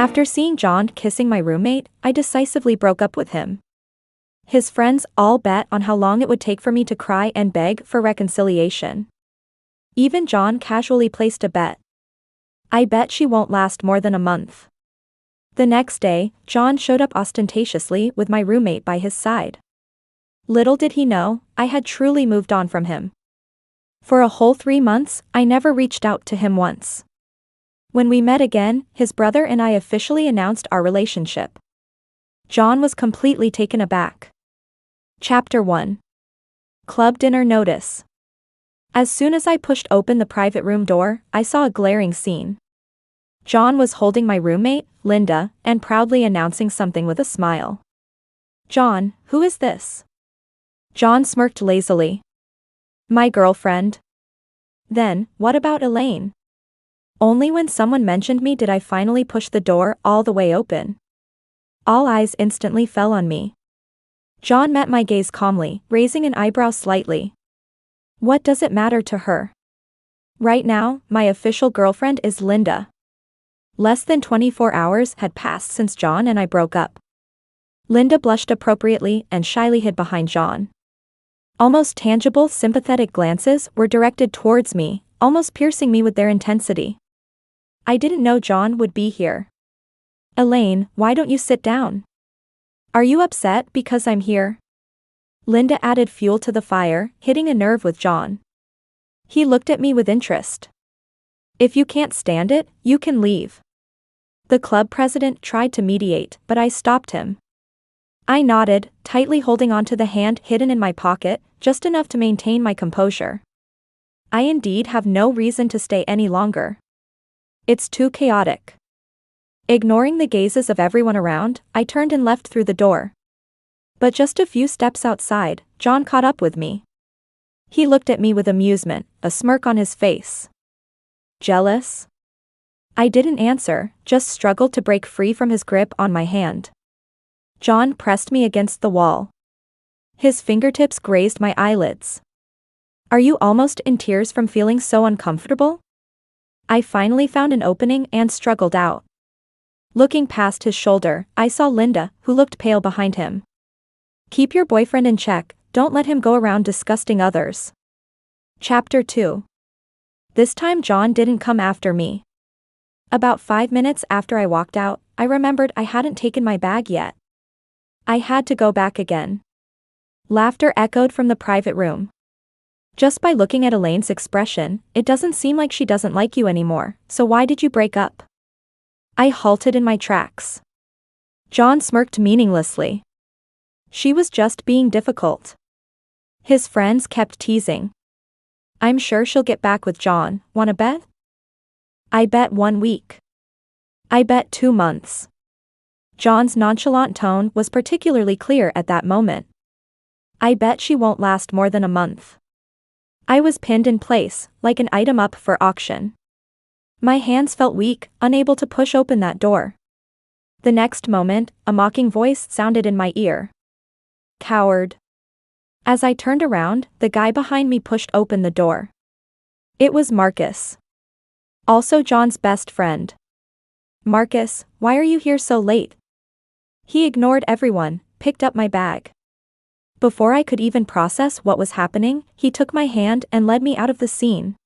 After seeing John kissing my roommate, I decisively broke up with him. His friends all bet on how long it would take for me to cry and beg for reconciliation. Even John casually placed a bet. I bet she won't last more than a month. The next day, John showed up ostentatiously with my roommate by his side. Little did he know, I had truly moved on from him. For a whole 3 months, I never reached out to him once. When we met again, his brother and I officially announced our relationship. John was completely taken aback. Chapter 1. Club Dinner Notice. As soon as I pushed open the private room door, I saw a glaring scene. John was holding my roommate, Linda, and proudly announcing something with a smile. "John, who is this?" John smirked lazily. "My girlfriend." "Then, what about Elaine?" Only when someone mentioned me did I finally push the door all the way open. All eyes instantly fell on me. John met my gaze calmly, raising an eyebrow slightly. "What does it matter to her? Right now, my official girlfriend is Linda." Less than 24 hours had passed since John and I broke up. Linda blushed appropriately and shyly hid behind John. Almost tangible, sympathetic glances were directed towards me, almost piercing me with their intensity. I didn't know John would be here. "Elaine, why don't you sit down? Are you upset because I'm here?" Linda added fuel to the fire, hitting a nerve with John. He looked at me with interest. "If you can't stand it, you can leave." The club president tried to mediate, but I stopped him. I nodded, tightly holding onto the hand hidden in my pocket, just enough to maintain my composure. I indeed have no reason to stay any longer. It's too chaotic. Ignoring the gazes of everyone around, I turned and left through the door. But just a few steps outside, John caught up with me. He looked at me with amusement, a smirk on his face. "Jealous?" I didn't answer, just struggled to break free from his grip on my hand. John pressed me against the wall. His fingertips grazed my eyelids. "Are you almost in tears from feeling so uncomfortable?" I finally found an opening and struggled out. Looking past his shoulder, I saw Linda, who looked pale behind him. "Keep your boyfriend in check, don't let him go around disgusting others." Chapter 2. This time John didn't come after me. About 5 minutes after I walked out, I remembered I hadn't taken my bag yet. I had to go back again. Laughter echoed from the private room. "Just by looking at Elaine's expression, it doesn't seem like she doesn't like you anymore, so why did you break up?" I halted in my tracks. John smirked meaninglessly. "She was just being difficult." His friends kept teasing. "I'm sure she'll get back with John, wanna bet?" I bet 1 week. I bet 2 months. John's nonchalant tone was particularly clear at that moment. "I bet she won't last more than a month." I was pinned in place, like an item up for auction. My hands felt weak, unable to push open that door. The next moment, a mocking voice sounded in my ear. "Coward." As I turned around, the guy behind me pushed open the door. It was Marcus. Also John's best friend. "Marcus, why are you here so late?" He ignored everyone, picked up my bag. Before I could even process what was happening, he took my hand and led me out of the scene.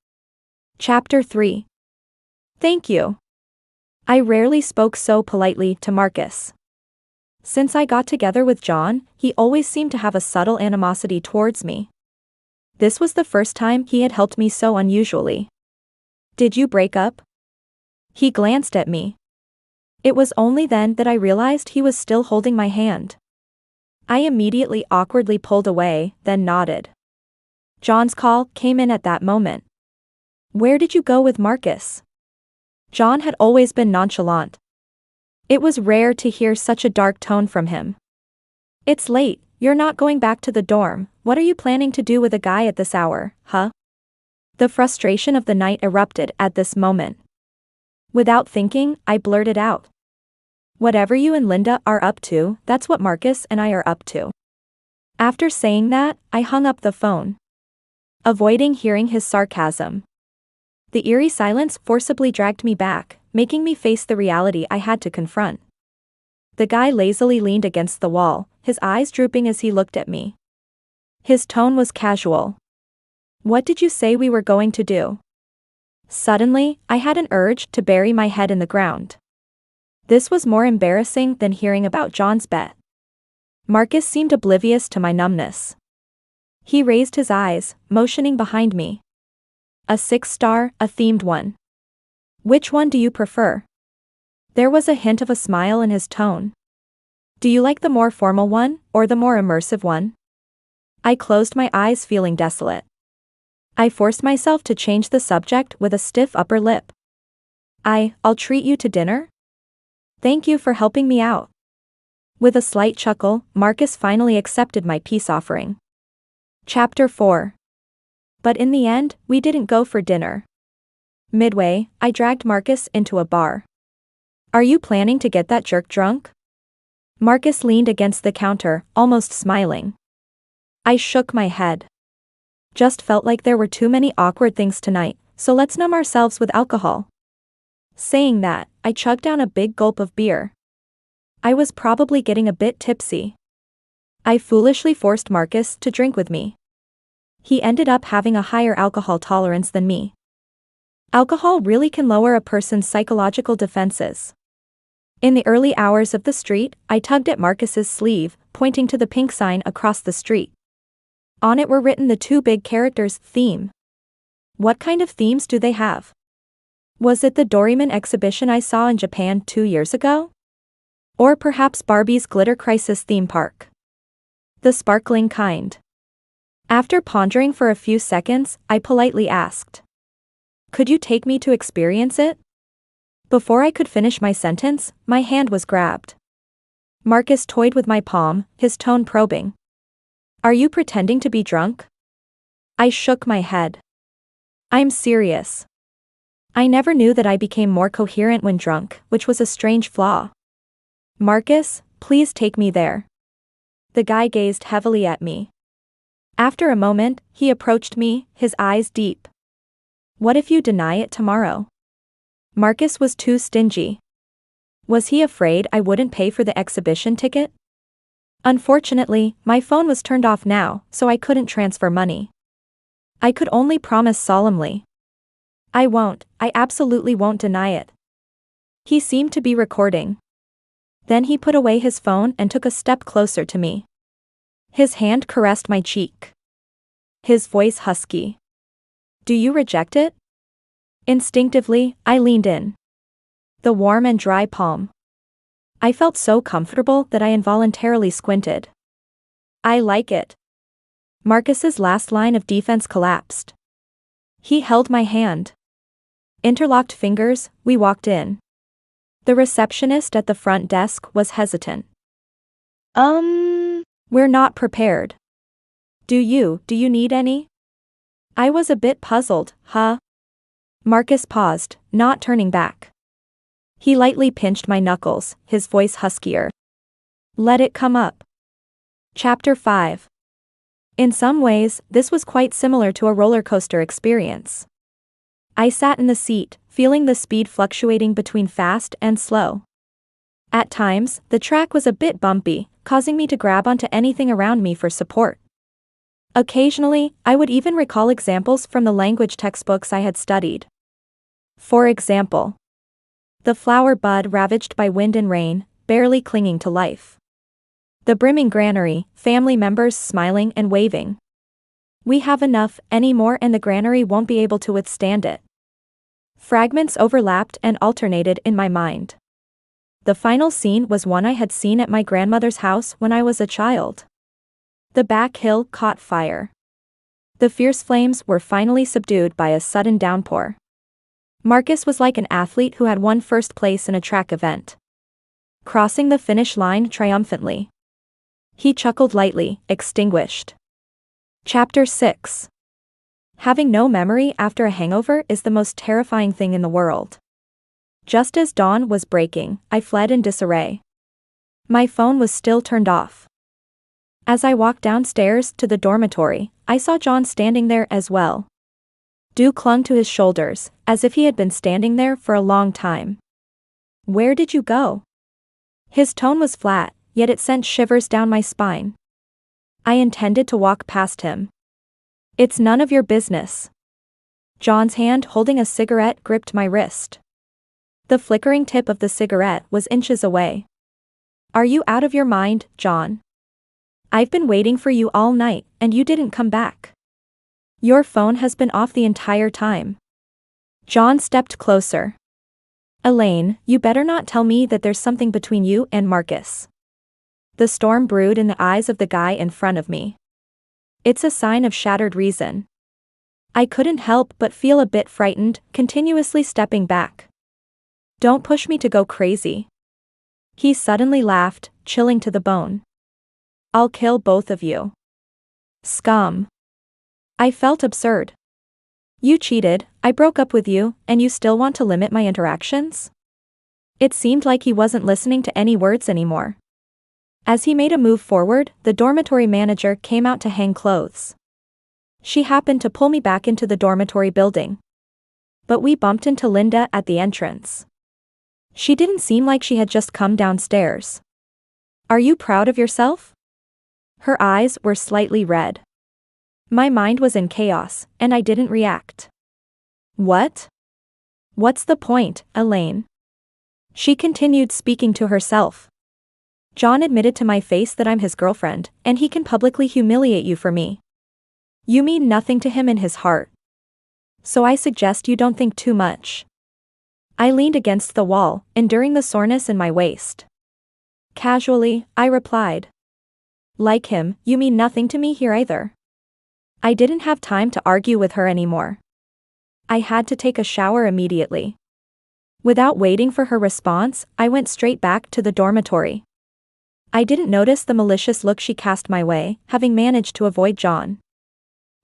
Chapter 3. Thank you. I rarely spoke so politely to Marcus. Since I got together with John, he always seemed to have a subtle animosity towards me. This was the first time he had helped me so unusually. "Did you break up?" He glanced at me. It was only then that I realized he was still holding my hand. I immediately awkwardly pulled away, then nodded. John's call came in at that moment. "Where did you go with Marcus?" John had always been nonchalant. It was rare to hear such a dark tone from him. "It's late, you're not going back to the dorm, what are you planning to do with a guy at this hour, huh?" The frustration of the night erupted at this moment. Without thinking, I blurted out. "Whatever you and Linda are up to, that's what Marcus and I are up to." After saying that, I hung up the phone, avoiding hearing his sarcasm. The eerie silence forcibly dragged me back, making me face the reality I had to confront. The guy lazily leaned against the wall, his eyes drooping as he looked at me. His tone was casual. "What did you say we were going to do?" Suddenly, I had an urge to bury my head in the ground. This was more embarrassing than hearing about John's bet. Marcus seemed oblivious to my numbness. He raised his eyes, motioning behind me. "A 6-star, a themed one. Which one do you prefer?" There was a hint of a smile in his tone. "Do you like the more formal one, or the more immersive one?" I closed my eyes, feeling desolate. I forced myself to change the subject with a stiff upper lip. I'll treat you to dinner?" "Thank you for helping me out." With a slight chuckle, Marcus finally accepted my peace offering. Chapter 4. But in the end, we didn't go for dinner. Midway, I dragged Marcus into a bar. "Are you planning to get that jerk drunk?" Marcus leaned against the counter, almost smiling. I shook my head. "Just felt like there were too many awkward things tonight, so let's numb ourselves with alcohol." Saying that, I chugged down a big gulp of beer. I was probably getting a bit tipsy. I foolishly forced Marcus to drink with me. He ended up having a higher alcohol tolerance than me. Alcohol really can lower a person's psychological defenses. In the early hours of the street, I tugged at Marcus's sleeve, pointing to the pink sign across the street. On it were written the two big characters, "Theme." What kind of themes do they have? Was it the Doraemon exhibition I saw in Japan 2 years ago? Or perhaps Barbie's Glitter Crisis theme park? The sparkling kind. After pondering for a few seconds, I politely asked, "Could you take me to experience it?" Before I could finish my sentence, my hand was grabbed. Marcus toyed with my palm, his tone probing. "Are you pretending to be drunk?" I shook my head. "I'm serious. I never knew that I became more coherent when drunk, which was a strange flaw." "Marcus, please take me there." The guy gazed heavily at me. After a moment, he approached me, his eyes deep. "What if you deny it tomorrow?" Marcus was too stingy. Was he afraid I wouldn't pay for the exhibition ticket? Unfortunately, my phone was turned off now, so I couldn't transfer money. I could only promise solemnly, I absolutely won't deny it." He seemed to be recording. Then he put away his phone and took a step closer to me. His hand caressed my cheek. His voice husky. "Do you reject it?" Instinctively, I leaned in. The warm and dry palm. I felt so comfortable that I involuntarily squinted. "I like it." Marcus's last line of defense collapsed. He held my hand. Interlocked fingers, we walked in. The receptionist at the front desk was hesitant. We're not prepared. Do you need any?" I was a bit puzzled, Marcus paused, not turning back. He lightly pinched my knuckles, his voice huskier. "Let it come up." Chapter 5. In some ways, this was quite similar to a roller coaster experience. I sat in the seat, feeling the speed fluctuating between fast and slow. At times, the track was a bit bumpy, causing me to grab onto anything around me for support. Occasionally, I would even recall examples from the language textbooks I had studied. For example, the flower bud ravaged by wind and rain, barely clinging to life. The brimming granary, family members smiling and waving. We have enough, anymore, and the granary won't be able to withstand it. Fragments overlapped and alternated in my mind. The final scene was one I had seen at my grandmother's house when I was a child. The back hill caught fire. The fierce flames were finally subdued by a sudden downpour. Marcus was like an athlete who had won first place in a track event, crossing the finish line triumphantly. He chuckled lightly, extinguished. Chapter 6. Having no memory after a hangover is the most terrifying thing in the world. Just as dawn was breaking, I fled in disarray. My phone was still turned off. As I walked downstairs to the dormitory, I saw John standing there as well. Dew clung to his shoulders, as if he had been standing there for a long time. Where did you go? His tone was flat, yet it sent shivers down my spine. I intended to walk past him. It's none of your business. John's hand holding a cigarette gripped my wrist. The flickering tip of the cigarette was inches away. Are you out of your mind, John? I've been waiting for you all night, and you didn't come back. Your phone has been off the entire time. John stepped closer. Elaine, you better not tell me that there's something between you and Marcus. The storm brewed in the eyes of the guy in front of me. It's a sign of shattered reason. I couldn't help but feel a bit frightened, continuously stepping back. Don't push me to go crazy. He suddenly laughed, chilling to the bone. I'll kill both of you. Scum. I felt absurd. You cheated, I broke up with you, and you still want to limit my interactions? It seemed like he wasn't listening to any words anymore. As he made a move forward, the dormitory manager came out to hang clothes. She happened to pull me back into the dormitory building. But we bumped into Linda at the entrance. She didn't seem like she had just come downstairs. Are you proud of yourself? Her eyes were slightly red. My mind was in chaos, and I didn't react. What? What's the point, Elaine? She continued speaking to herself. John admitted to my face that I'm his girlfriend, and he can publicly humiliate you for me. You mean nothing to him in his heart. So I suggest you don't think too much. I leaned against the wall, enduring the soreness in my waist. Casually, I replied. Like him, you mean nothing to me here either. I didn't have time to argue with her anymore. I had to take a shower immediately. Without waiting for her response, I went straight back to the dormitory. I didn't notice the malicious look she cast my way, having managed to avoid John.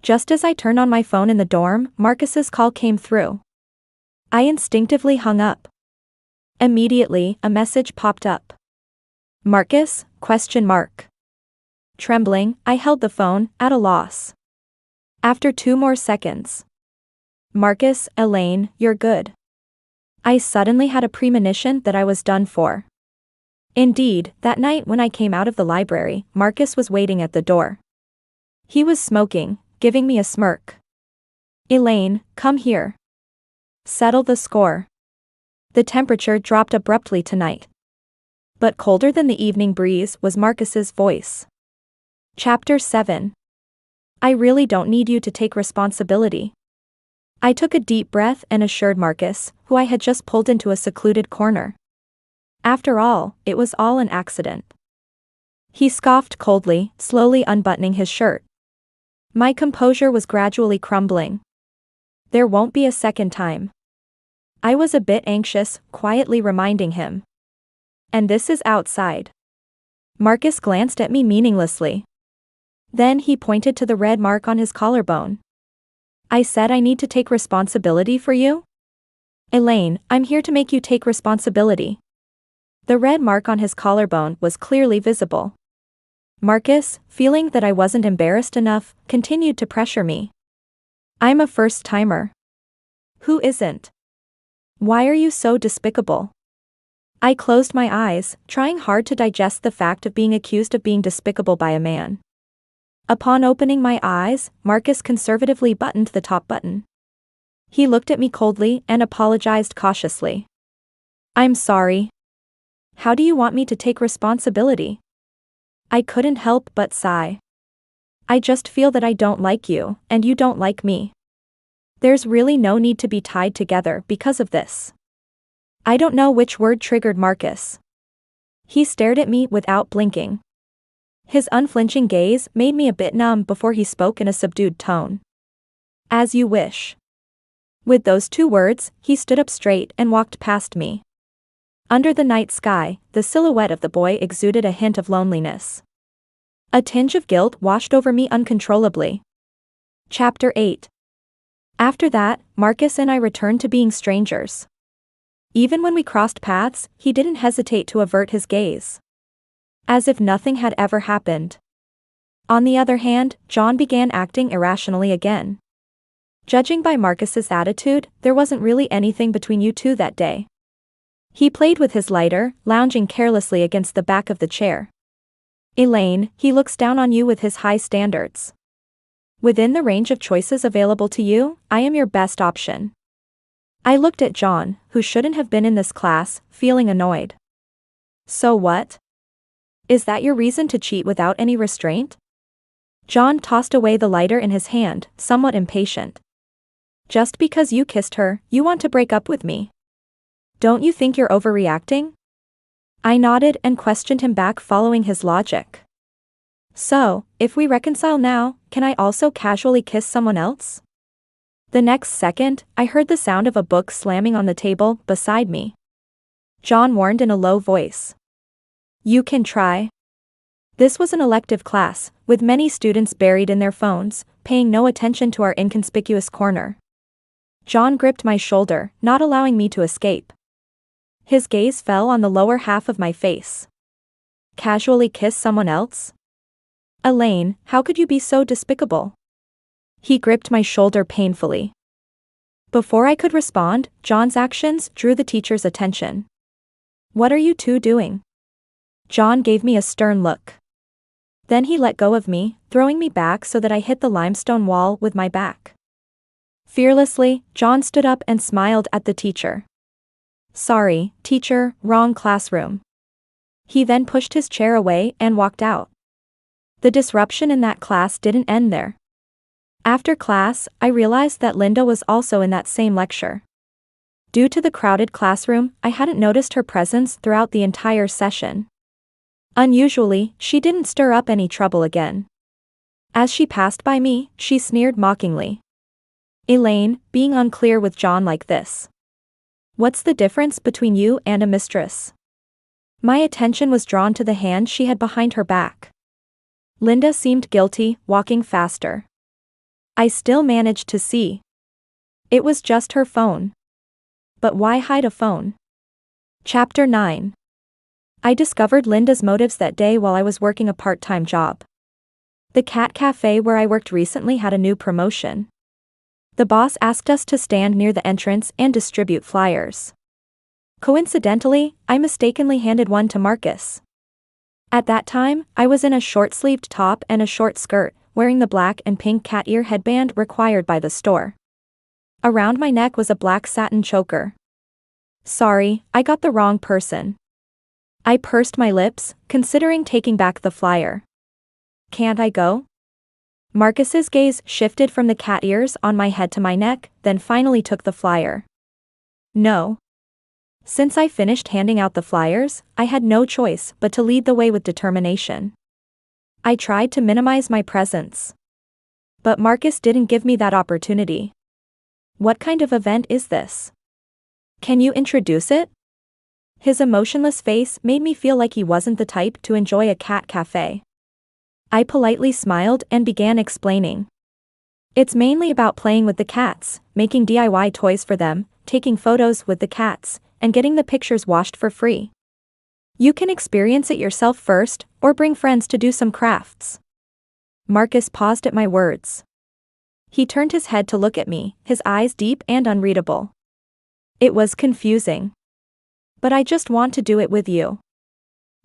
Just as I turned on my phone in the dorm, Marcus's call came through. I instinctively hung up. Immediately, a message popped up. Marcus? ? Trembling, I held the phone, at a loss. After 2 more seconds. Marcus, Elaine, you're good. I suddenly had a premonition that I was done for. Indeed, that night when I came out of the library, Marcus was waiting at the door. He was smoking, giving me a smirk. Elaine, come here. Settle the score. The temperature dropped abruptly tonight. But colder than the evening breeze was Marcus's voice. Chapter 7. I really don't need you to take responsibility. I took a deep breath and assured Marcus, who I had just pulled into a secluded corner. After all, it was all an accident. He scoffed coldly, slowly unbuttoning his shirt. My composure was gradually crumbling. There won't be a second time. I was a bit anxious, quietly reminding him. And this is outside. Marcus glanced at me meaninglessly. Then he pointed to the red mark on his collarbone. I said I need to take responsibility for you? Elaine, I'm here to make you take responsibility. The red mark on his collarbone was clearly visible. Marcus, feeling that I wasn't embarrassed enough, continued to pressure me. I'm a first-timer. Who isn't? Why are you so despicable? I closed my eyes, trying hard to digest the fact of being accused of being despicable by a man. Upon opening my eyes, Marcus conservatively buttoned the top button. He looked at me coldly and apologized cautiously. I'm sorry. How do you want me to take responsibility? I couldn't help but sigh. I just feel that I don't like you, and you don't like me. There's really no need to be tied together because of this. I don't know which word triggered Marcus. He stared at me without blinking. His unflinching gaze made me a bit numb before he spoke in a subdued tone. As you wish. With those 2 words, he stood up straight and walked past me. Under the night sky, the silhouette of the boy exuded a hint of loneliness. A tinge of guilt washed over me uncontrollably. Chapter 8. After that, Marcus and I returned to being strangers. Even when we crossed paths, he didn't hesitate to avert his gaze. As if nothing had ever happened. On the other hand, John began acting irrationally again. Judging by Marcus's attitude, there wasn't really anything between you two that day. He played with his lighter, lounging carelessly against the back of the chair. Elaine, he looks down on you with his high standards. Within the range of choices available to you, I am your best option. I looked at John, who shouldn't have been in this class, feeling annoyed. So what? Is that your reason to cheat without any restraint? John tossed away the lighter in his hand, somewhat impatient. Just because you kissed her, you want to break up with me? Don't you think you're overreacting? I nodded and questioned him back, following his logic. So, if we reconcile now, can I also casually kiss someone else? The next second, I heard the sound of a book slamming on the table beside me. John warned in a low voice. You can try. This was an elective class, with many students buried in their phones, paying no attention to our inconspicuous corner. John gripped my shoulder, not allowing me to escape. His gaze fell on the lower half of my face. Casually kiss someone else? Elaine, how could you be so despicable? He gripped my shoulder painfully. Before I could respond, John's actions drew the teacher's attention. What are you two doing? John gave me a stern look. Then he let go of me, throwing me back so that I hit the limestone wall with my back. Fearlessly, John stood up and smiled at the teacher. Sorry, teacher, wrong classroom. He then pushed his chair away and walked out. The disruption in that class didn't end there. After class, I realized that Linda was also in that same lecture. Due to the crowded classroom, I hadn't noticed her presence throughout the entire session. Unusually, she didn't stir up any trouble again. As she passed by me, she sneered mockingly. Elaine, being unclear with John like this. What's the difference between you and a mistress? My attention was drawn to the hand she had behind her back. Linda seemed guilty, walking faster. I still managed to see. It was just her phone. But why hide a phone? Chapter 9. I discovered Linda's motives that day while I was working a part-time job. The cat cafe where I worked recently had a new promotion. The boss asked us to stand near the entrance and distribute flyers. Coincidentally, I mistakenly handed one to Marcus. At that time, I was in a short-sleeved top and a short skirt, wearing the black and pink cat ear headband required by the store. Around my neck was a black satin choker. Sorry, I got the wrong person. I pursed my lips, considering taking back the flyer. Can't I go? Marcus's gaze shifted from the cat ears on my head to my neck, then finally took the flyer. No. Since I finished handing out the flyers, I had no choice but to lead the way with determination. I tried to minimize my presence. But Marcus didn't give me that opportunity. What kind of event is this? Can you introduce it? His emotionless face made me feel like he wasn't the type to enjoy a cat cafe. I politely smiled and began explaining. It's mainly about playing with the cats, making DIY toys for them, taking photos with the cats, and getting the pictures washed for free. You can experience it yourself first, or bring friends to do some crafts. Marcus paused at my words. He turned his head to look at me, his eyes deep and unreadable. It was confusing. But I just want to do it with you.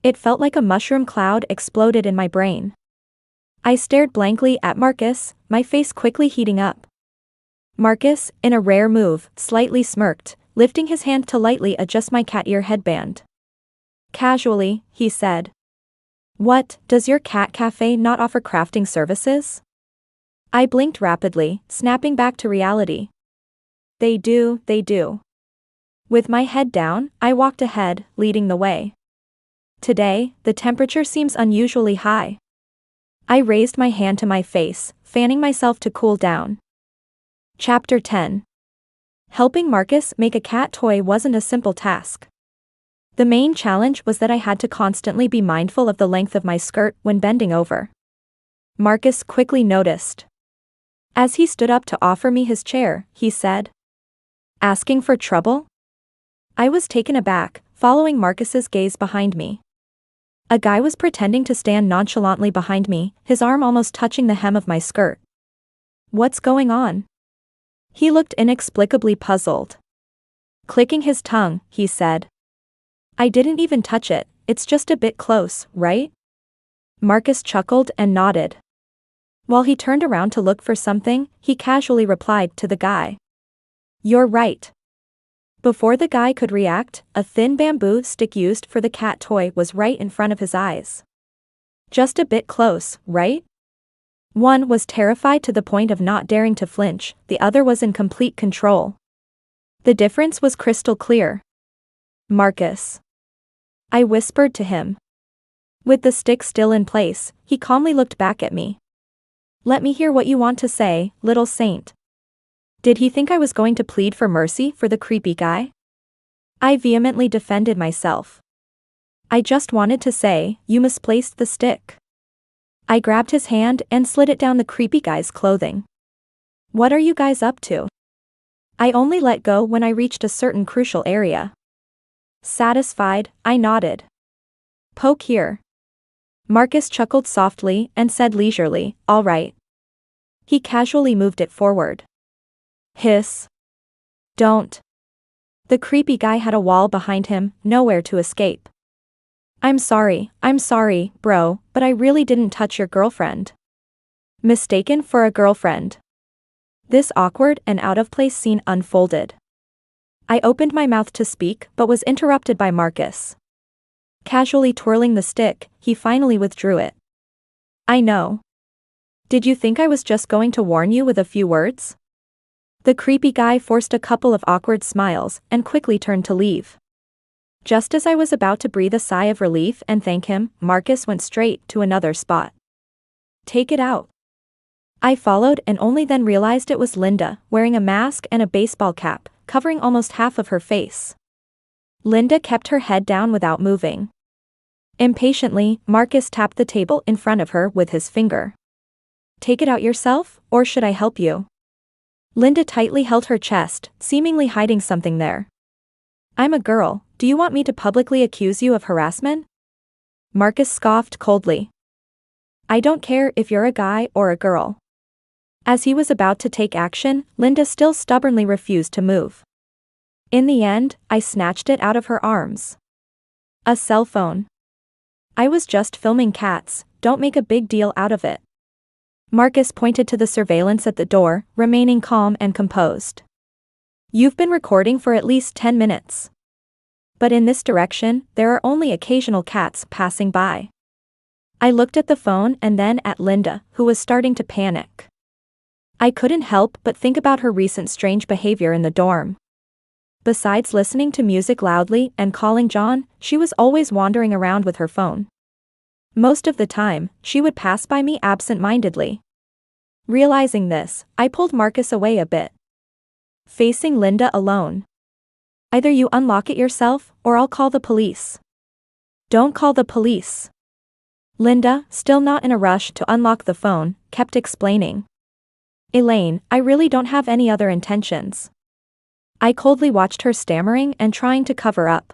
It felt like a mushroom cloud exploded in my brain. I stared blankly at Marcus, my face quickly heating up. Marcus, in a rare move, slightly smirked, lifting his hand to lightly adjust my cat ear headband. Casually, he said. What, does your cat cafe not offer crafting services? I blinked rapidly, snapping back to reality. They do. With my head down, I walked ahead, leading the way. Today, the temperature seems unusually high. I raised my hand to my face, fanning myself to cool down. Chapter 10. Helping Marcus make a cat toy wasn't a simple task. The main challenge was that I had to constantly be mindful of the length of my skirt when bending over. Marcus quickly noticed. As he stood up to offer me his chair, he said, "Asking for trouble?" I was taken aback, following Marcus's gaze behind me. A guy was pretending to stand nonchalantly behind me, his arm almost touching the hem of my skirt. What's going on? He looked inexplicably puzzled. Clicking his tongue, he said, I didn't even touch it, it's just a bit close, right? Marcus chuckled and nodded. While he turned around to look for something, he casually replied to the guy. You're right. Before the guy could react, a thin bamboo stick used for the cat toy was right in front of his eyes. Just a bit close, right? One was terrified to the point of not daring to flinch, the other was in complete control. The difference was crystal clear. Marcus. I whispered to him. With the stick still in place, he calmly looked back at me. Let me hear what you want to say, little saint. Did he think I was going to plead for mercy for the creepy guy? I vehemently defended myself. I just wanted to say, you misplaced the stick. I grabbed his hand and slid it down the creepy guy's clothing. What are you guys up to? I only let go when I reached a certain crucial area. Satisfied, I nodded. Poke here. Marcus chuckled softly and said leisurely, all right. He casually moved it forward. Hiss. Don't. The creepy guy had a wall behind him, nowhere to escape. I'm sorry, bro, but I really didn't touch your girlfriend. Mistaken for a girlfriend. This awkward and out-of-place scene unfolded. I opened my mouth to speak but was interrupted by Marcus. Casually twirling the stick, he finally withdrew it. I know. Did you think I was just going to warn you with a few words? The creepy guy forced a couple of awkward smiles and quickly turned to leave. Just as I was about to breathe a sigh of relief and thank him, Marcus went straight to another spot. Take it out. I followed and only then realized it was Linda, wearing a mask and a baseball cap, covering almost half of her face. Linda kept her head down without moving. Impatiently, Marcus tapped the table in front of her with his finger. Take it out yourself, or should I help you? Linda tightly held her chest, seemingly hiding something there. I'm a girl, do you want me to publicly accuse you of harassment? Marcus scoffed coldly. I don't care if you're a guy or a girl. As he was about to take action, Linda still stubbornly refused to move. In the end, I snatched it out of her arms. A cell phone. I was just filming cats, don't make a big deal out of it. Marcus pointed to the surveillance at the door, remaining calm and composed. You've been recording for at least 10 minutes. But in this direction, there are only occasional cats passing by. I looked at the phone and then at Linda, who was starting to panic. I couldn't help but think about her recent strange behavior in the dorm. Besides listening to music loudly and calling John, she was always wandering around with her phone. Most of the time, she would pass by me absent-mindedly. Realizing this, I pulled Marcus away a bit. Facing Linda alone. Either you unlock it yourself, or I'll call the police. Don't call the police. Linda, still not in a rush to unlock the phone, kept explaining. Elaine, I really don't have any other intentions. I coldly watched her stammering and trying to cover up.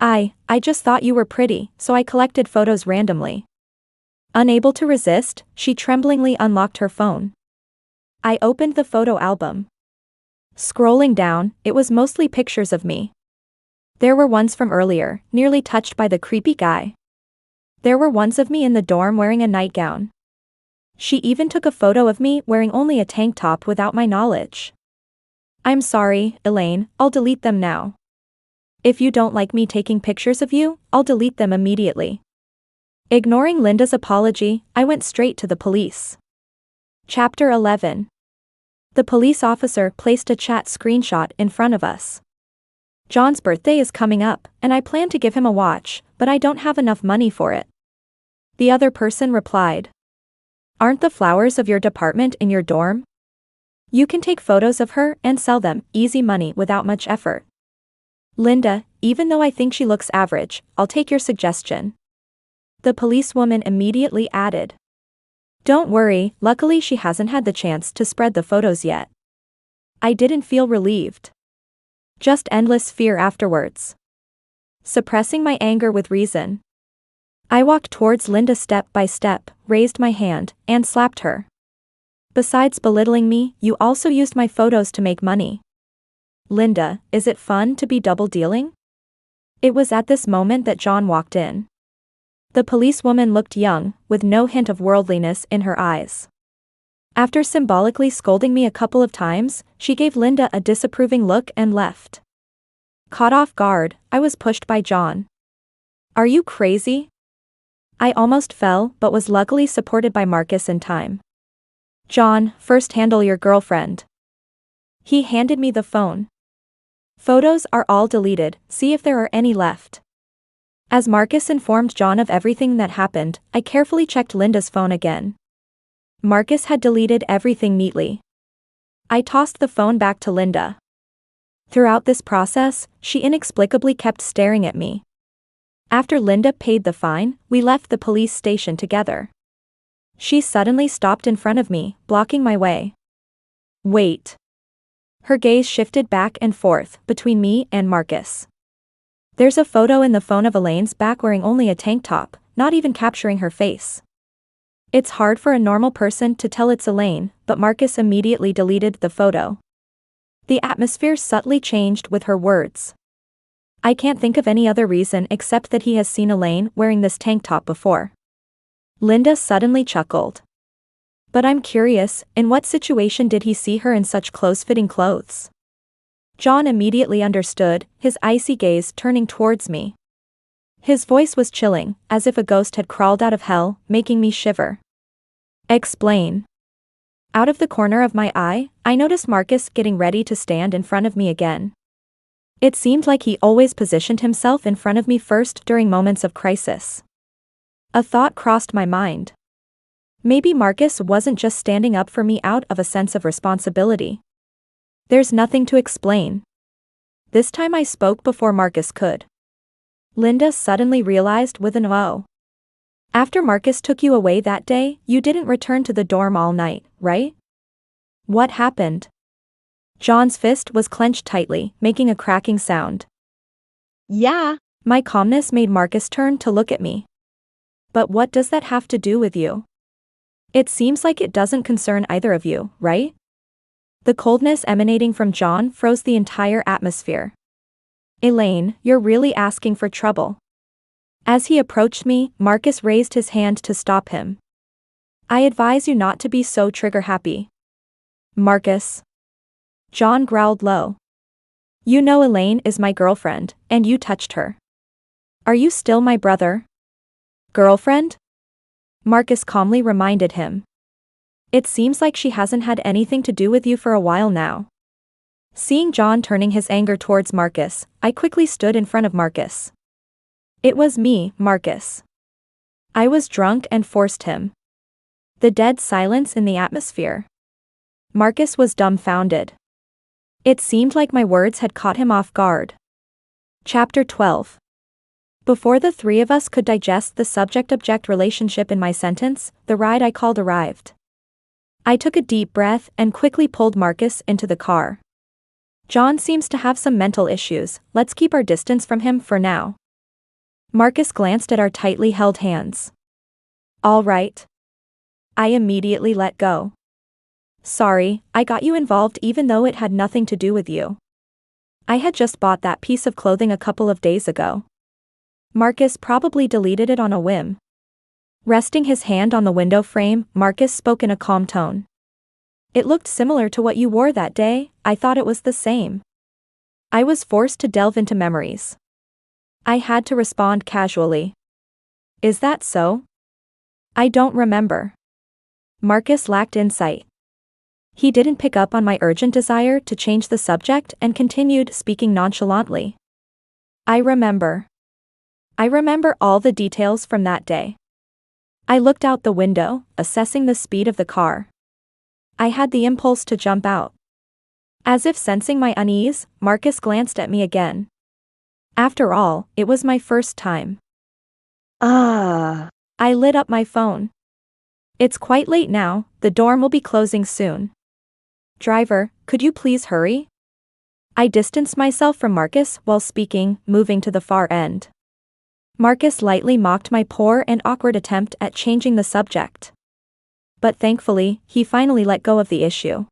I just thought you were pretty, so I collected photos randomly. Unable to resist, she tremblingly unlocked her phone. I opened the photo album. Scrolling down, it was mostly pictures of me. There were ones from earlier, nearly touched by the creepy guy. There were ones of me in the dorm wearing a nightgown. She even took a photo of me wearing only a tank top without my knowledge. I'm sorry, Elaine, I'll delete them now. If you don't like me taking pictures of you, I'll delete them immediately. Ignoring Linda's apology, I went straight to the police. Chapter 11. The police officer placed a chat screenshot in front of us. John's birthday is coming up, and I plan to give him a watch, but I don't have enough money for it. The other person replied. Aren't the flowers of your department in your dorm? You can take photos of her and sell them, easy money without much effort. Linda, even though I think she looks average, I'll take your suggestion. The policewoman immediately added. Don't worry, luckily she hasn't had the chance to spread the photos yet. I didn't feel relieved. Just endless fear afterwards. Suppressing my anger with reason. I walked towards Linda step by step, raised my hand, and slapped her. Besides belittling me, you also used my photos to make money. Linda, is it fun to be double dealing? It was at this moment that John walked in. The policewoman looked young, with no hint of worldliness in her eyes. After symbolically scolding me a couple of times, she gave Linda a disapproving look and left. Caught off guard, I was pushed by John. "Are you crazy?" I almost fell but was luckily supported by Marcus in time. "John, first handle your girlfriend." He handed me the phone. "Photos are all deleted, see if there are any left." As Marcus informed John of everything that happened, I carefully checked Linda's phone again. Marcus had deleted everything neatly. I tossed the phone back to Linda. Throughout this process, she inexplicably kept staring at me. After Linda paid the fine, we left the police station together. She suddenly stopped in front of me, blocking my way. "Wait." Her gaze shifted back and forth between me and Marcus. "There's a photo in the phone of Elaine's back wearing only a tank top, not even capturing her face. It's hard for a normal person to tell it's Elaine, but Marcus immediately deleted the photo." The atmosphere subtly changed with her words. "I can't think of any other reason except that he has seen Elaine wearing this tank top before." Linda suddenly chuckled. "But I'm curious, in what situation did he see her in such close-fitting clothes?" John immediately understood, his icy gaze turning towards me. His voice was chilling, as if a ghost had crawled out of hell, making me shiver. "Explain." Out of the corner of my eye, I noticed Marcus getting ready to stand in front of me again. It seemed like he always positioned himself in front of me first during moments of crisis. A thought crossed my mind. Maybe Marcus wasn't just standing up for me out of a sense of responsibility. "There's nothing to explain." This time I spoke before Marcus could. Linda suddenly realized with an "oh." "After Marcus took you away that day, you didn't return to the dorm all night, right? What happened?" John's fist was clenched tightly, making a cracking sound. "Yeah." My calmness made Marcus turn to look at me. "But what does that have to do with you? It seems like it doesn't concern either of you, right?" The coldness emanating from John froze the entire atmosphere. "Elaine, you're really asking for trouble." As he approached me, Marcus raised his hand to stop him. "I advise you not to be so trigger-happy." "Marcus." John growled low. "You know Elaine is my girlfriend, and you touched her. Are you still my brother?" "Girlfriend?" Marcus calmly reminded him. "It seems like she hasn't had anything to do with you for a while now." Seeing John turning his anger towards Marcus, I quickly stood in front of Marcus. "It was me, Marcus. I was drunk and forced him." The dead silence in the atmosphere. Marcus was dumbfounded. It seemed like my words had caught him off guard. Chapter 12. Before the three of us could digest the subject-object relationship in my sentence, the ride I called arrived. I took a deep breath and quickly pulled Marcus into the car. "John seems to have some mental issues, let's keep our distance from him for now." Marcus glanced at our tightly held hands. "All right." I immediately let go. "Sorry, I got you involved even though it had nothing to do with you. I had just bought that piece of clothing a couple of days ago." Marcus probably deleted it on a whim. Resting his hand on the window frame, Marcus spoke in a calm tone. "It looked similar to what you wore that day, I thought it was the same." I was forced to delve into memories. I had to respond casually. "Is that so?" "I don't remember." Marcus lacked insight. He didn't pick up on my urgent desire to change the subject and continued speaking nonchalantly. I remember all the details from that day." I looked out the window, assessing the speed of the car. I had the impulse to jump out. As if sensing my unease, Marcus glanced at me again. After all, it was my first time. I lit up my phone. "It's quite late now, the dorm will be closing soon. Driver, could you please hurry?" I distanced myself from Marcus while speaking, moving to the far end. Marcus lightly mocked my poor and awkward attempt at changing the subject. But thankfully, he finally let go of the issue.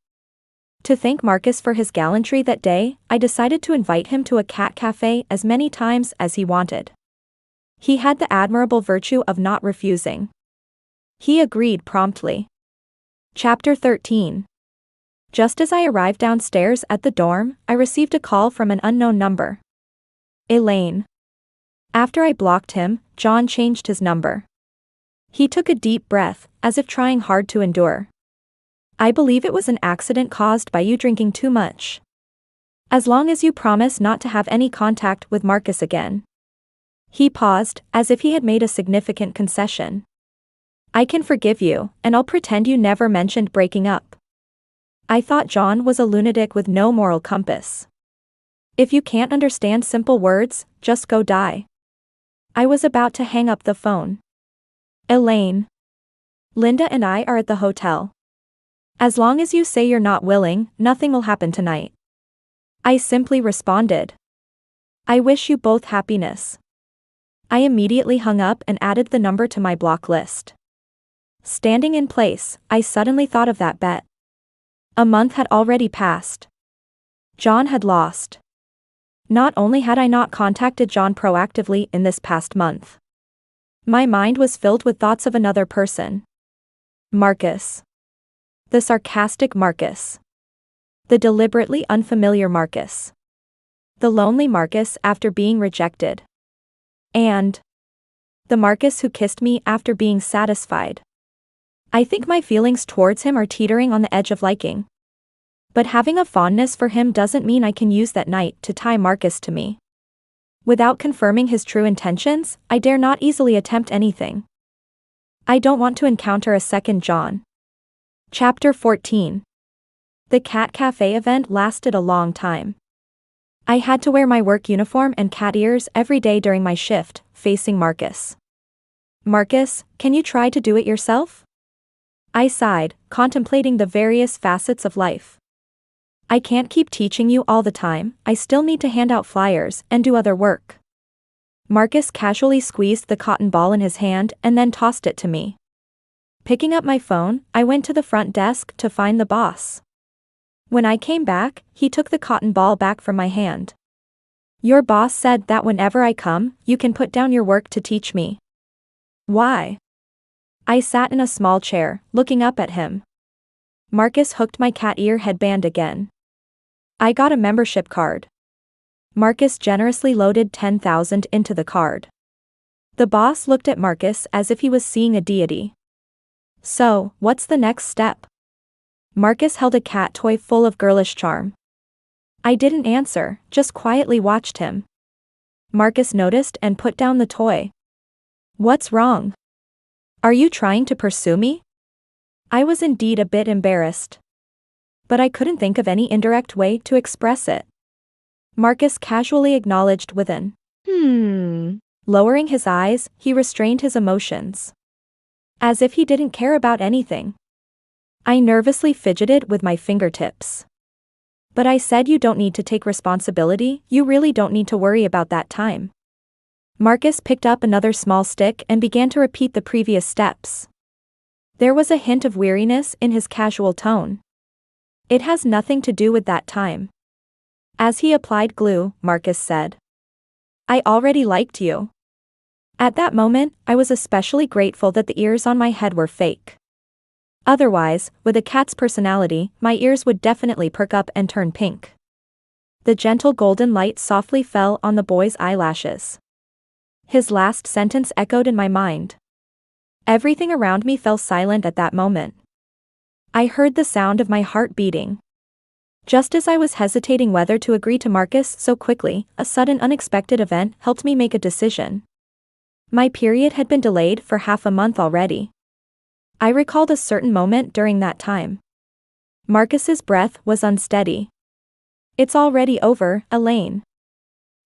To thank Marcus for his gallantry that day, I decided to invite him to a cat cafe as many times as he wanted. He had the admirable virtue of not refusing. He agreed promptly. Chapter 13. Just as I arrived downstairs at the dorm, I received a call from an unknown number. Elaine. After I blocked him, John changed his number. He took a deep breath, as if trying hard to endure. I believe it was an accident caused by you drinking too much. As long as you promise not to have any contact with Marcus again. He paused, as if he had made a significant concession. I can forgive you, and I'll pretend you never mentioned breaking up. I thought John was a lunatic with no moral compass. If you can't understand simple words, just go die. I was about to hang up the phone. Elaine. Linda and I are at the hotel. As long as you say you're not willing, nothing will happen tonight. I simply responded. I wish you both happiness. I immediately hung up and added the number to my block list. Standing in place, I suddenly thought of that bet. A month had already passed. John had lost. Not only had I not contacted John proactively in this past month. My mind was filled with thoughts of another person. Marcus. The sarcastic Marcus. The deliberately unfamiliar Marcus. The lonely Marcus after being rejected. And the Marcus who kissed me after being satisfied. I think my feelings towards him are teetering on the edge of liking. But having a fondness for him doesn't mean I can use that night to tie Marcus to me. Without confirming his true intentions, I dare not easily attempt anything. I don't want to encounter a second John. Chapter 14. The cat cafe event lasted a long time. I had to wear my work uniform and cat ears every day during my shift, facing Marcus. Marcus, can you try to do it yourself? I sighed, contemplating the various facets of life. I can't keep teaching you all the time, I still need to hand out flyers and do other work. Marcus casually squeezed the cotton ball in his hand and then tossed it to me. Picking up my phone, I went to the front desk to find the boss. When I came back, he took the cotton ball back from my hand. Your boss said that whenever I come, you can put down your work to teach me. Why? I sat in a small chair, looking up at him. Marcus hooked my cat ear headband again. I got a membership card. Marcus generously loaded 10,000 into the card. The boss looked at Marcus as if he was seeing a deity. So, what's the next step? Marcus held a cat toy full of girlish charm. I didn't answer, just quietly watched him. Marcus noticed and put down the toy. What's wrong? Are you trying to pursue me? I was indeed a bit embarrassed. But I couldn't think of any indirect way to express it. Marcus casually acknowledged with an Lowering his eyes, he restrained his emotions. As if he didn't care about anything. I nervously fidgeted with my fingertips. But I said you don't need to take responsibility, you really don't need to worry about that time. Marcus picked up another small stick and began to repeat the previous steps. There was a hint of weariness in his casual tone. It has nothing to do with that time. As he applied glue, Marcus said. I already liked you. At that moment, I was especially grateful that the ears on my head were fake. Otherwise, with a cat's personality, my ears would definitely perk up and turn pink. The gentle golden light softly fell on the boy's eyelashes. His last sentence echoed in my mind. Everything around me fell silent at that moment. I heard the sound of my heart beating. Just as I was hesitating whether to agree to Marcus so quickly, a sudden unexpected event helped me make a decision. My period had been delayed for half a month already. I recalled a certain moment during that time. Marcus's breath was unsteady. It's already over, Elaine.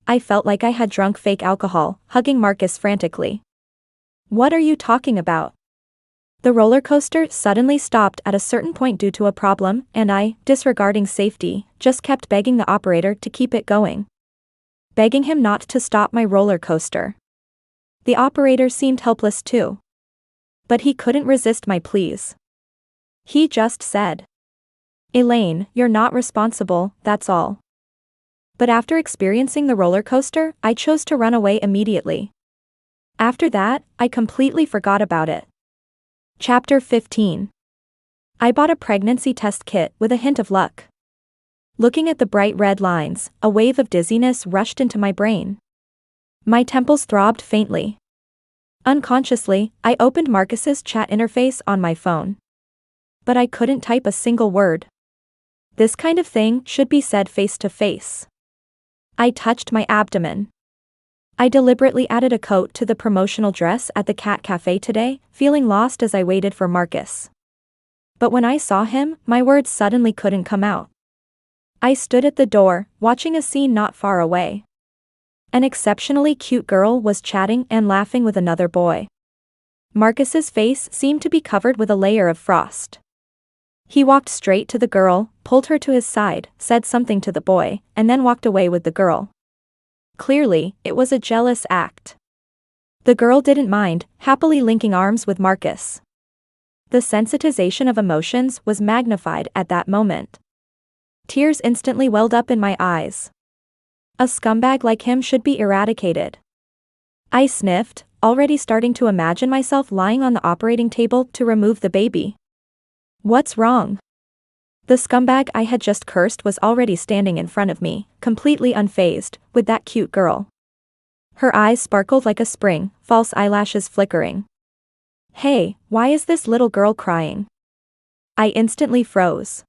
I felt like I had drunk fake alcohol, hugging Marcus frantically. What are you talking about? The roller coaster suddenly stopped at a certain point due to a problem, and I, disregarding safety, just kept begging the operator to keep it going. Begging him not to stop my roller coaster. The operator seemed helpless too. But he couldn't resist my pleas. He just said, Elaine, you're not responsible, that's all. But after experiencing the roller coaster, I chose to run away immediately. After that, I completely forgot about it. Chapter 15. I bought a pregnancy test kit with a hint of luck. Looking at the bright red lines, a wave of dizziness rushed into my brain. My temples throbbed faintly. Unconsciously, I opened Marcus's chat interface on my phone. But I couldn't type a single word. This kind of thing should be said face to face. I touched my abdomen. I deliberately added a coat to the promotional dress at the cat cafe today, feeling lost as I waited for Marcus. But when I saw him, my words suddenly couldn't come out. I stood at the door, watching a scene not far away. An exceptionally cute girl was chatting and laughing with another boy. Marcus's face seemed to be covered with a layer of frost. He walked straight to the girl, pulled her to his side, said something to the boy, and then walked away with the girl. Clearly, it was a jealous act. The girl didn't mind, happily linking arms with Marcus. The sensitization of emotions was magnified at that moment. Tears instantly welled up in my eyes. A scumbag like him should be eradicated. I sniffed, already starting to imagine myself lying on the operating table to remove the baby. What's wrong? The scumbag I had just cursed was already standing in front of me, completely unfazed, with that cute girl. Her eyes sparkled like a spring, false eyelashes flickering. Hey, why is this little girl crying? I instantly froze.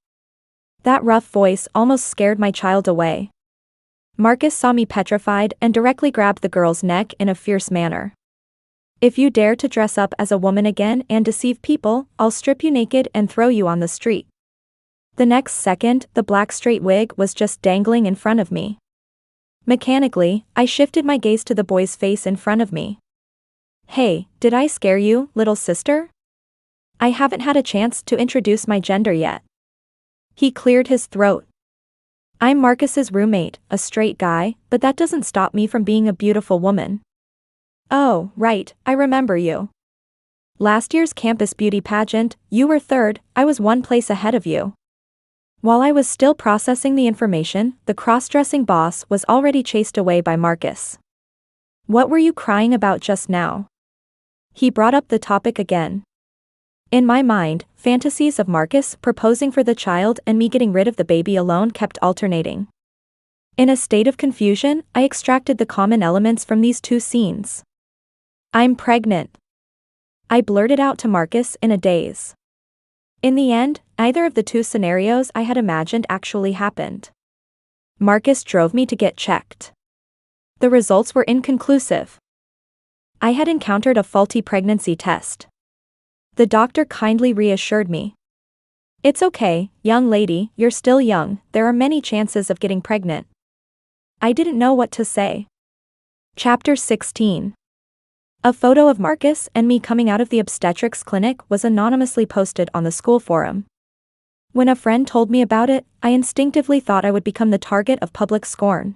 That rough voice almost scared my child away. Marcus saw me petrified and directly grabbed the girl's neck in a fierce manner. If you dare to dress up as a woman again and deceive people, I'll strip you naked and throw you on the street. The next second, the black straight wig was just dangling in front of me. Mechanically, I shifted my gaze to the boy's face in front of me. Hey, did I scare you, little sister? I haven't had a chance to introduce my gender yet. He cleared his throat. I'm Marcus's roommate, a straight guy, but that doesn't stop me from being a beautiful woman. Oh, right, I remember you. Last year's campus beauty pageant, you were third, I was one place ahead of you. While I was still processing the information, the cross-dressing boss was already chased away by Marcus. What were you crying about just now? He brought up the topic again. In my mind, fantasies of Marcus proposing for the child and me getting rid of the baby alone kept alternating. In a state of confusion, I extracted the common elements from these two scenes. I'm pregnant. I blurted out to Marcus in a daze. In the end, neither of the two scenarios I had imagined actually happened. Marcus drove me to get checked. The results were inconclusive. I had encountered a faulty pregnancy test. The doctor kindly reassured me. It's okay, young lady, you're still young, there are many chances of getting pregnant. I didn't know what to say. Chapter 16. A photo of Marcus and me coming out of the obstetrics clinic was anonymously posted on the school forum. When a friend told me about it, I instinctively thought I would become the target of public scorn.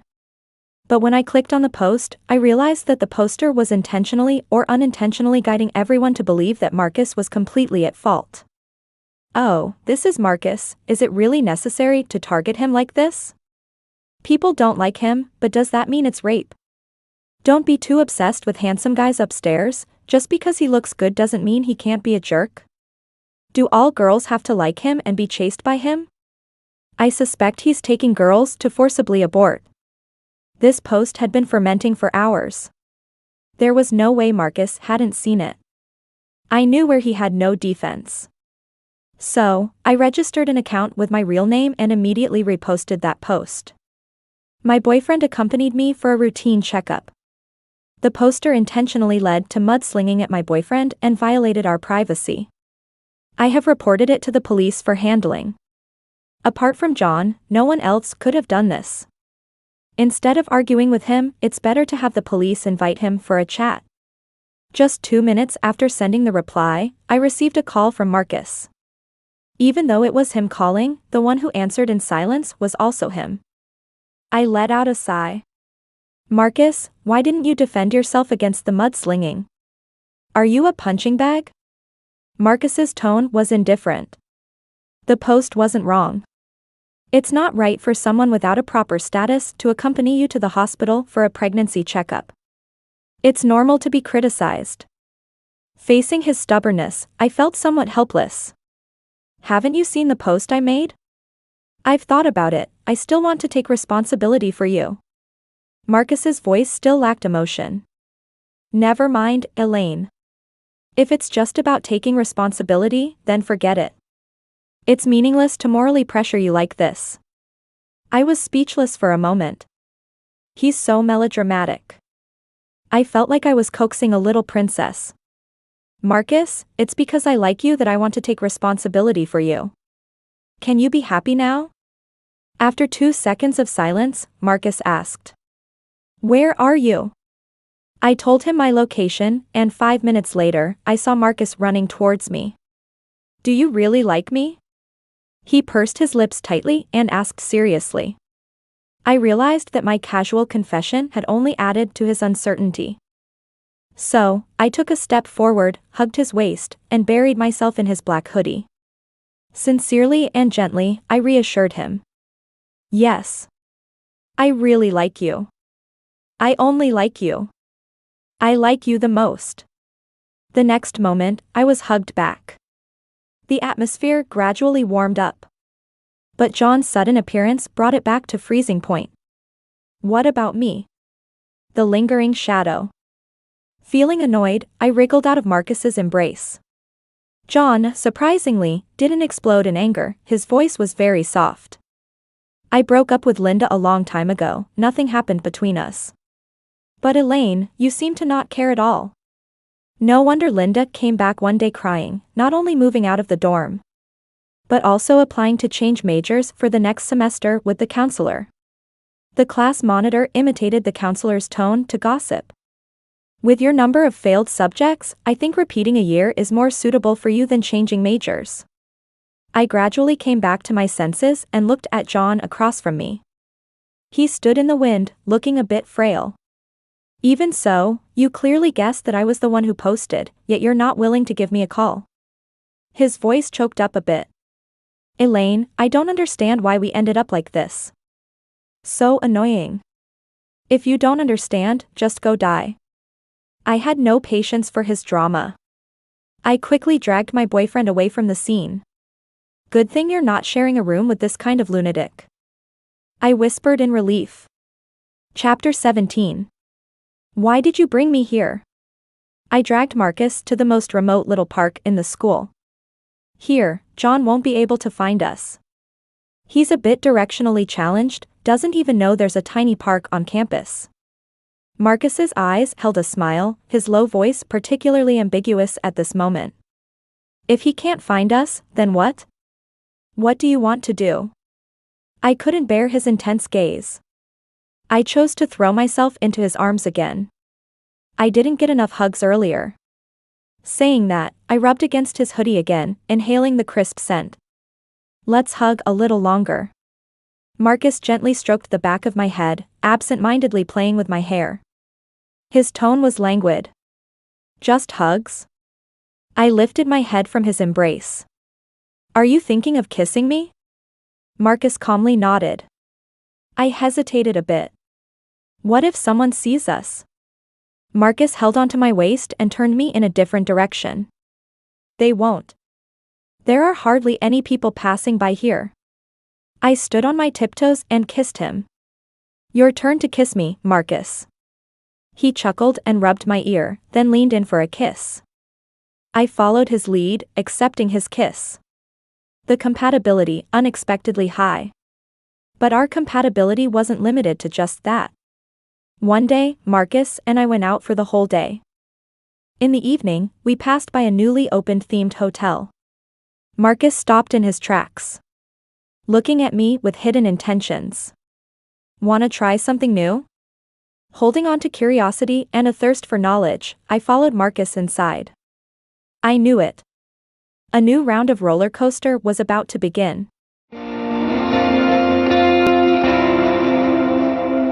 But when I clicked on the post, I realized that the poster was intentionally or unintentionally guiding everyone to believe that Marcus was completely at fault. Oh, this is Marcus, is it really necessary to target him like this? People don't like him, but does that mean it's rape? Don't be too obsessed with handsome guys upstairs, just because he looks good doesn't mean he can't be a jerk. Do all girls have to like him and be chased by him? I suspect he's taking girls to forcibly abort. This post had been fermenting for hours. There was no way Marcus hadn't seen it. I knew where he had no defense. So, I registered an account with my real name and immediately reposted that post. My boyfriend accompanied me for a routine checkup. The poster intentionally led to mudslinging at my boyfriend and violated our privacy. I have reported it to the police for handling. Apart from John, no one else could have done this. Instead of arguing with him, it's better to have the police invite him for a chat. Just 2 minutes after sending the reply, I received a call from Marcus. Even though it was him calling, the one who answered in silence was also him. I let out a sigh. Marcus, why didn't you defend yourself against the mudslinging? Are you a punching bag? Marcus's tone was indifferent. The post wasn't wrong. It's not right for someone without a proper status to accompany you to the hospital for a pregnancy checkup. It's normal to be criticized. Facing his stubbornness, I felt somewhat helpless. Haven't you seen the post I made? I've thought about it, I still want to take responsibility for you. Marcus's voice still lacked emotion. Never mind, Elaine. If it's just about taking responsibility, then forget it. It's meaningless to morally pressure you like this. I was speechless for a moment. He's so melodramatic. I felt like I was coaxing a little princess. Marcus, it's because I like you that I want to take responsibility for you. Can you be happy now? After 2 seconds of silence, Marcus asked. Where are you? I told him my location, and 5 minutes later, I saw Marcus running towards me. Do you really like me? He pursed his lips tightly and asked seriously. I realized that my casual confession had only added to his uncertainty. So, I took a step forward, hugged his waist, and buried myself in his black hoodie. Sincerely and gently, I reassured him. Yes. I really like you. I only like you. I like you the most. The next moment, I was hugged back. The atmosphere gradually warmed up. But John's sudden appearance brought it back to freezing point. What about me? The lingering shadow. Feeling annoyed, I wriggled out of Marcus's embrace. John, surprisingly, didn't explode in anger, his voice was very soft. I broke up with Linda a long time ago, nothing happened between us. But Elaine, you seem to not care at all. No wonder Linda came back one day crying, not only moving out of the dorm, but also applying to change majors for the next semester with the counselor. The class monitor imitated the counselor's tone to gossip. With your number of failed subjects, I think repeating a year is more suitable for you than changing majors. I gradually came back to my senses and looked at John across from me. He stood in the wind, looking a bit frail. Even so, you clearly guessed that I was the one who posted, yet you're not willing to give me a call. His voice choked up a bit. Elaine, I don't understand why we ended up like this. So annoying. If you don't understand, just go die. I had no patience for his drama. I quickly dragged my boyfriend away from the scene. Good thing you're not sharing a room with this kind of lunatic. I whispered in relief. Chapter 17. Why did you bring me here? I dragged Marcus to the most remote little park in the school. Here, John won't be able to find us. He's a bit directionally challenged, doesn't even know there's a tiny park on campus. Marcus's eyes held a smile, his low voice particularly ambiguous at this moment. If he can't find us, then what? What do you want to do? I couldn't bear his intense gaze. I chose to throw myself into his arms again. I didn't get enough hugs earlier. Saying that, I rubbed against his hoodie again, inhaling the crisp scent. Let's hug a little longer. Marcus gently stroked the back of my head, absent-mindedly playing with my hair. His tone was languid. Just hugs? I lifted my head from his embrace. Are you thinking of kissing me? Marcus calmly nodded. I hesitated a bit. What if someone sees us? Marcus held onto my waist and turned me in a different direction. They won't. There are hardly any people passing by here. I stood on my tiptoes and kissed him. Your turn to kiss me, Marcus. He chuckled and rubbed my ear, then leaned in for a kiss. I followed his lead, accepting his kiss. The compatibility unexpectedly high. But our compatibility wasn't limited to just that. One day, Marcus and I went out for the whole day. In the evening, we passed by a newly opened themed hotel. Marcus stopped in his tracks, looking at me with hidden intentions. Wanna try something new? Holding on to curiosity and a thirst for knowledge, I followed Marcus inside. I knew it. A new round of roller coaster was about to begin.